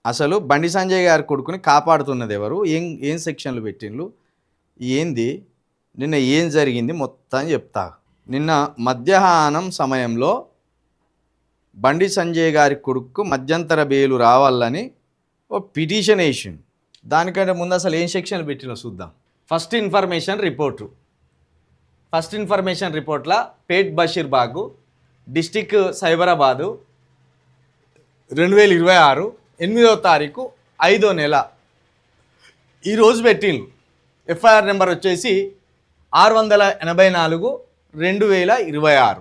అసలు బండి సంజయ్ గారి కొడుకుని కాపాడుతున్నది ఎవరు? ఏం సెక్షన్లు పెట్టిండ్రు? ఏంది? నిన్న ఏం జరిగింది మొత్తం చెప్తా. నిన్న మధ్యాహ్నం సమయంలో బండి సంజయ్ గారి కొడుకు మధ్యంతర బెయిలు రావాలని ఓ పిటిషన్ వేసిండు. దానికంటే ముందు అసలు ఏం సెక్షన్లు పెట్టినో చూద్దాం. ఫస్ట్ ఇన్ఫర్మేషన్ రిపోర్ట్ల పేట్ బషీర్బాగు, డిస్టిక్ సైబరాబాదు, 2026 8వ తారీఖు 5వ నెల ఈరోజు పెట్టిండ్రు. ఎఫ్ఐఆర్ నెంబర్ వచ్చేసి 684/2026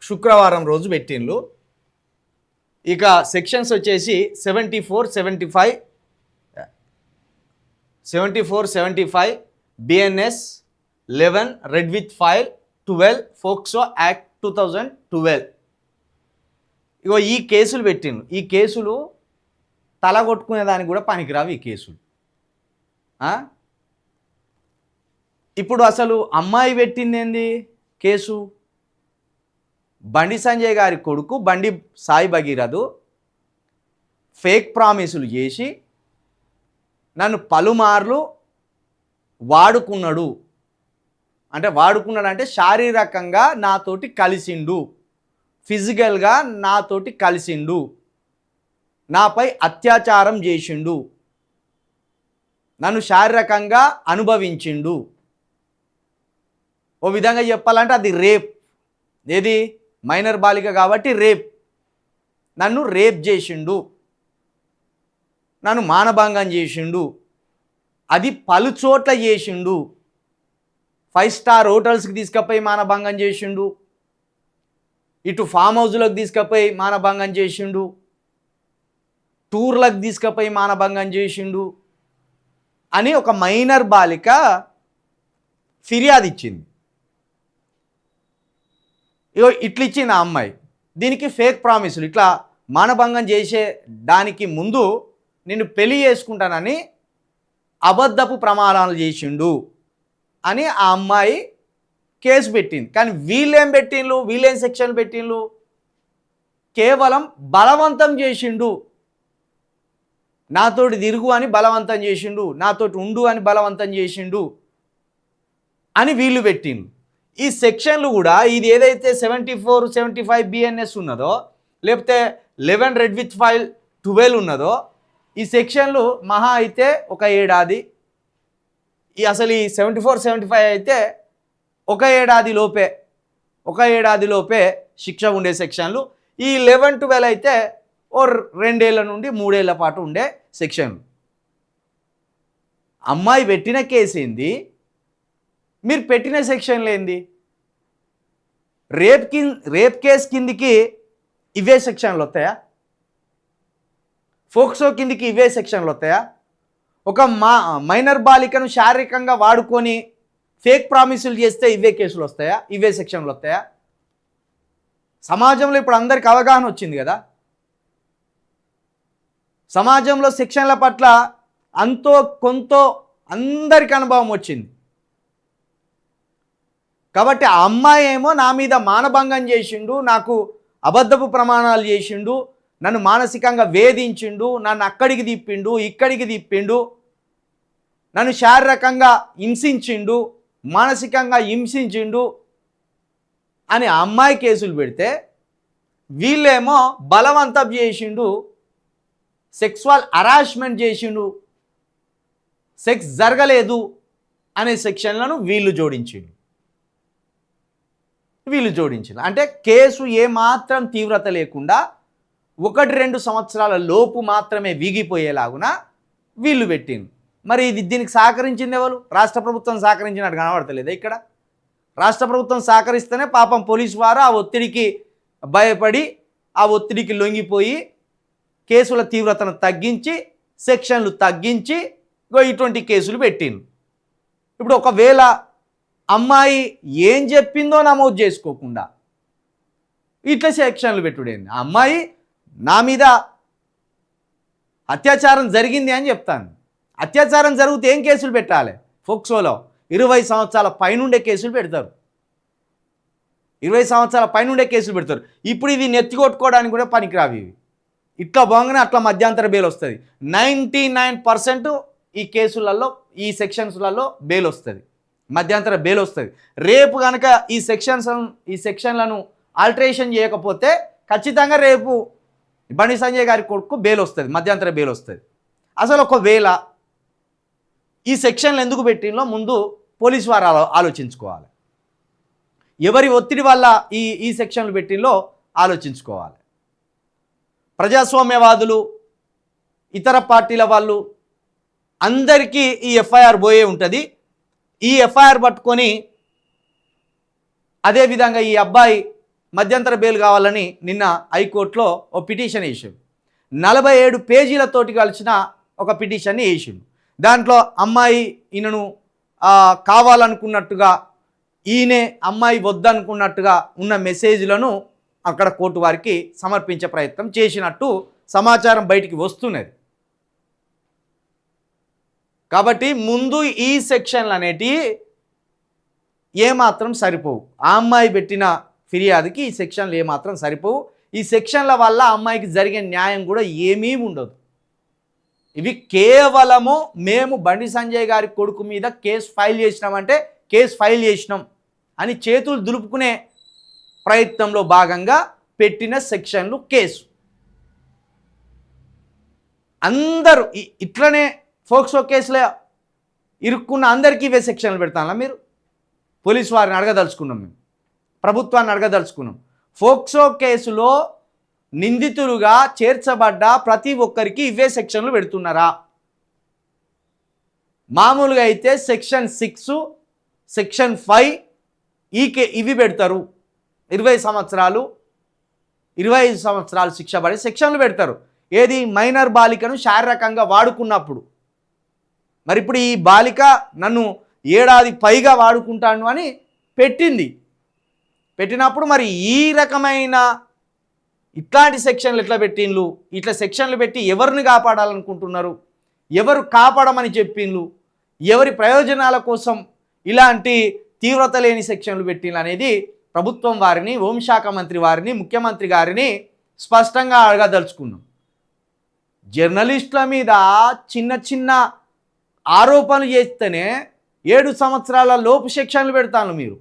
శుక్రవారం రోజు పెట్టిండ్రు. ఇక సెక్షన్స్ వచ్చేసి 74, 75 BNS 11 red with file 12 POCSO act 2012. ఇగో ఈ కేసులు పెట్టిండ్రు. ఈ కేసులు తలగొట్టుకునే దానికి కూడా పనికిరావు ఈ కేసులు. ఇప్పుడు అసలు అమ్మాయి పెట్టింది ఏంది కేసు? బండి సంజయ్ గారి కొడుకు బండి సాయి భగీరథు ఫేక్ ప్రామిసులు చేసి నన్ను పలుమార్లు వాడుకున్నాడు అంటే శారీరకంగా నాతోటి కలిసిండు, ఫిజికల్గా నాతోటి కలిసిండు, నాపై అత్యాచారం చేసిండు, నన్ను శారీరకంగా అనుభవించిండు. ఓ విధంగా చెప్పాలంటే అది రేప్. ఏది? మైనర్ బాలిక కాబట్టి రేప్. నన్ను రేప్ చేసిండు, నన్ను మానభంగం చేసిండు. అది పలుచోట్ల చేసిండు. 5 స్టార్ హోటల్స్కి తీసుకుపోయి మానభంగం చేసిండు, ఇటు ఫామ్ హౌస్లోకి తీసుకుపోయి మానభంగం చేసిండు, టూర్లకు తీసుకుపోయి మానభంగం చేసిండు అని ఒక మైనర్ బాలిక ఫిర్యాదు ఇచ్చింది. ఇగో ఇట్లా ఇచ్చింది ఆ అమ్మాయి. దీనికి ఫేక్ ప్రామిసులు, ఇట్లా మానభంగం చేసే దానికి ముందు నిన్ను పెళ్లి చేసుకుంటానని అబద్ధపు ప్రమాణాలు చేసిండు అని ఆ అమ్మాయి కేసు పెట్టింది. కానీ వీళ్ళేం సెక్షన్లు పెట్టిండ్రు? కేవలం బలవంతం చేసిండు, నాతోటి తిరుగు అని బలవంతం చేసిండు, నాతోటి ఉండు అని బలవంతం చేసిండు అని వీళ్ళు పెట్టిండ్రు. ఈ సెక్షన్లు కూడా ఇది ఏదైతే 74, 75 BNS ఉన్నదో, లేకపోతే 11 రెడ్ విత్ ఫైల్ 12 ఉన్నదో, ఈ సెక్షన్లు మహా అయితే ఒక ఏడాది, అసలు ఈ 74, 75 అయితే ఒక ఏడాది లోపే శిక్ష ఉండే సెక్షన్లు. ఈ 11, 12 అయితే ఓ 2 ఏళ్ల నుండి 3 ఏళ్ల పాటు ఉండే సెక్షన్లు. అమ్మాయి పెట్టిన కేసు ఏంది? మీరు పెట్టిన సెక్షన్లు ఏంది? రేప్ కేసు కిందికి ఇవే సెక్షన్లు వస్తాయా? ఫోక్సో కిందికి ఇవే సెక్షన్లు వస్తాయా? ఒక మైనర్ బాలికను శారీరకంగా వాడుకొని ఫేక్ ప్రామిసులు చేస్తే ఇవే కేసులు వస్తాయా? ఇవే సెక్షన్లు వస్తాయా? సమాజంలో ఇప్పుడు అందరికి అవగాహన వచ్చింది కదా. సమాజంలో సెక్షన్ల పట్ల అంతో కొంతో అందరికి అనుభవం వచ్చింది. కాబట్టి ఆ అమ్మాయి ఏమో నా మీద మానభంగం చేసిండు, నాకు అబద్ధపు ప్రమాణాలు చేసిండు, నన్ను మానసికంగా వేధించిండు, నన్ను అక్కడికి తిప్పిండు, ఇక్కడికి తిప్పిండు, నన్ను శారీరకంగా హింసించిండు, మానసికంగా హింసించిండు అని ఆ అమ్మాయి కేసులు పెడితే, వీళ్ళేమో బలవంతం చేసిండు, సెక్సువల్ హరాస్మెంట్ చేసిండు, సెక్స్ జరగలేదు అనే సెక్షన్లను వీళ్ళు జోడించిండు. అంటే కేసు ఏమాత్రం తీవ్రత లేకుండా 1-2 సంవత్సరాల లోపు మాత్రమే వీగిపోయేలాగున వీళ్ళు పెట్టిండు. మరి దీనికి సహకరించింది ఎవరు? రాష్ట్ర ప్రభుత్వం సహకరించినట్టు కనబడతలేదా ఇక్కడ? రాష్ట్ర ప్రభుత్వం సహకరిస్తేనే పాపం పోలీసు వారు ఆ ఒత్తిడికి భయపడి, ఆ ఒత్తిడికి లొంగిపోయి కేసుల తీవ్రతను తగ్గించి, సెక్షన్లు తగ్గించి ఇటువంటి కేసులు పెట్టిండు. ఇప్పుడు ఒకవేళ అమ్మాయి ఏం చెప్పిందో నమోదు చేసుకోకుండా ఇట్లా సెక్షన్లు పెట్టుడేంది? ఆ అమ్మాయి నా మీద అత్యాచారం జరిగింది అని చెప్తాను. అత్యాచారం జరిగితే ఏం కేసులు పెట్టాలి? ఫోక్సోలో 20 సంవత్సరాల పైనుండే కేసులు పెడతారు. 20 సంవత్సరాల పైనుండే కేసులు పెడతారు. ఇప్పుడు ఇవి నెత్తి కొట్టుకోవడానికి కూడా పనికిరావు. ఇట్లా పోగానే అట్లా మధ్యంతర బెయిల్ వస్తుంది. 99% ఈ కేసులలో ఈ సెక్షన్స్లలో బెయిల్ వస్తుంది, మధ్యంతర బెయిల్ వస్తుంది. రేపు కనుక ఈ సెక్షన్లను ఆల్టరేషన్ చేయకపోతే ఖచ్చితంగా రేపు బండి సంజయ్ గారి కొడుకు బెయిల్ వస్తుంది, మధ్యంతర బెయిల్ వస్తుంది. అసలు ఒకవేళ ఈ సెక్షన్లు ఎందుకు పెట్టిందో ముందు పోలీసు వారు ఆలోచించుకోవాలి. ఎవరి ఒత్తిడి వల్ల ఈ సెక్షన్లు పెట్టిందో ఆలోచించుకోవాలి. ప్రజాస్వామ్యవాదులు, ఇతర పార్టీల వాళ్ళు అందరికీ ఈ ఎఫ్ఐఆర్ పోయే ఉంటుంది. ఈ ఎఫ్ఐఆర్ పట్టుకొని అదేవిధంగా ఈ అబ్బాయి మధ్యంతర బెయిల్ కావాలని నిన్న హైకోర్టులో ఓ పిటిషన్ వేసాడు. 47 పేజీలతోటి కలిసిన ఒక పిటిషన్ని వేసిండు. దాంట్లో అమ్మాయి ఈయనను కావాలనుకున్నట్టుగా, ఈయనే అమ్మాయి వద్దనుకున్నట్టుగా ఉన్న మెసేజ్లను అక్కడ కోర్టు వారికి సమర్పించే ప్రయత్నం చేసినట్టు సమాచారం బయటికి వస్తున్నది. కాబట్టి ముందు ఈ సెక్షన్లు అనేటివి ఏమాత్రం సరిపోవు. ఆ అమ్మాయి పెట్టిన ఫిర్యాదుకి ఈ సెక్షన్లు ఏమాత్రం సరిపోవు. ఈ సెక్షన్ల వల్ల అమ్మాయికి జరిగే న్యాయం కూడా ఏమీ ఉండదు. ఇవి కేవలము మేము బండి సంజయ్ గారి కొడుకు మీద కేసు ఫైల్ చేసినామంటే కేసు ఫైల్ చేసినాం అని చేతులు దులుపుకునే ప్రయత్నంలో భాగంగా పెట్టిన సెక్షన్లు కేసు. అందరూ ఇట్లనే ఫోక్సో కేసులో ఇరుక్కున్న అందరికీ ఇవే సెక్షన్లు పెడతానా? మీరు పోలీసు వారిని అడగదలుచుకున్నాం, మేము ప్రభుత్వాన్ని అడగదలుచుకున్నాం. ఫోక్సో కేసులో నిందితులుగా చేర్చబడ్డ ప్రతి ఒక్కరికి ఇవే సెక్షన్లు పెడుతున్నారా? మామూలుగా అయితే సెక్షన్ 6, సెక్షన్ 5 ఇవి పెడతారు. 20 సంవత్సరాలు 25 సంవత్సరాలు శిక్ష పడే సెక్షన్లు పెడతారు. ఏది? మైనర్ బాలికను శారీరకంగా వాడుకున్నప్పుడు. మరి ఇప్పుడు ఈ బాలిక నన్ను ఏడాది పైగా వాడుకుంటాను అని పెట్టినప్పుడు మరి ఈ రకమైన ఇట్లాంటి సెక్షన్లు ఎట్లా పెట్టిండ్రు? ఇట్లా సెక్షన్లు పెట్టి ఎవరిని కాపాడాలనుకుంటున్నారు? ఎవరు కాపాడమని చెప్పిండ్రు? ఎవరి ప్రయోజనాల కోసం ఇలాంటి తీవ్రత లేని సెక్షన్లు పెట్టిండ్రు అనేది ప్రభుత్వం వారిని, హోంశాఖ మంత్రి వారిని, ముఖ్యమంత్రి గారిని స్పష్టంగా అడగదలుచుకున్నాం. జర్నలిస్టుల మీద చిన్న చిన్న ఆరోపణలు చేస్తేనే 7 సంవత్సరాల లోపు సెక్షన్లు పెడతాను. మీరు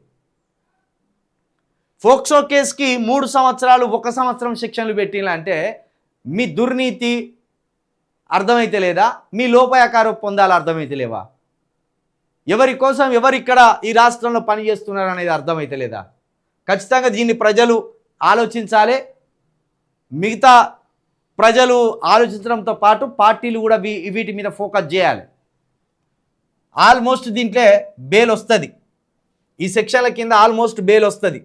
ఫోక్సో కేసుకి 3 సంవత్సరాలు 1 సంవత్సరం సెక్షన్లు పెట్టిందంటే మీ దుర్నీతి అర్థమైతే లేదా? మీ లోపాయకారం పొందాలి అర్థమైతే లేవా? ఎవరి కోసం ఎవరు ఇక్కడ ఈ రాష్ట్రంలో పనిచేస్తున్నారు అనేది అర్థమైతే లేదా? ఖచ్చితంగా దీన్ని ప్రజలు ఆలోచించాలి. మిగతా ప్రజలు ఆలోచించడంతో పాటు పార్టీలు కూడా వీటి మీద ఫోకస్ చేయాలి. ఆల్మోస్ట్ దీంట్లో బెయిల్ వస్తుంది, ఈ సెక్షన్ల కింద ఆల్మోస్ట్ బెయిల్ వస్తుంది.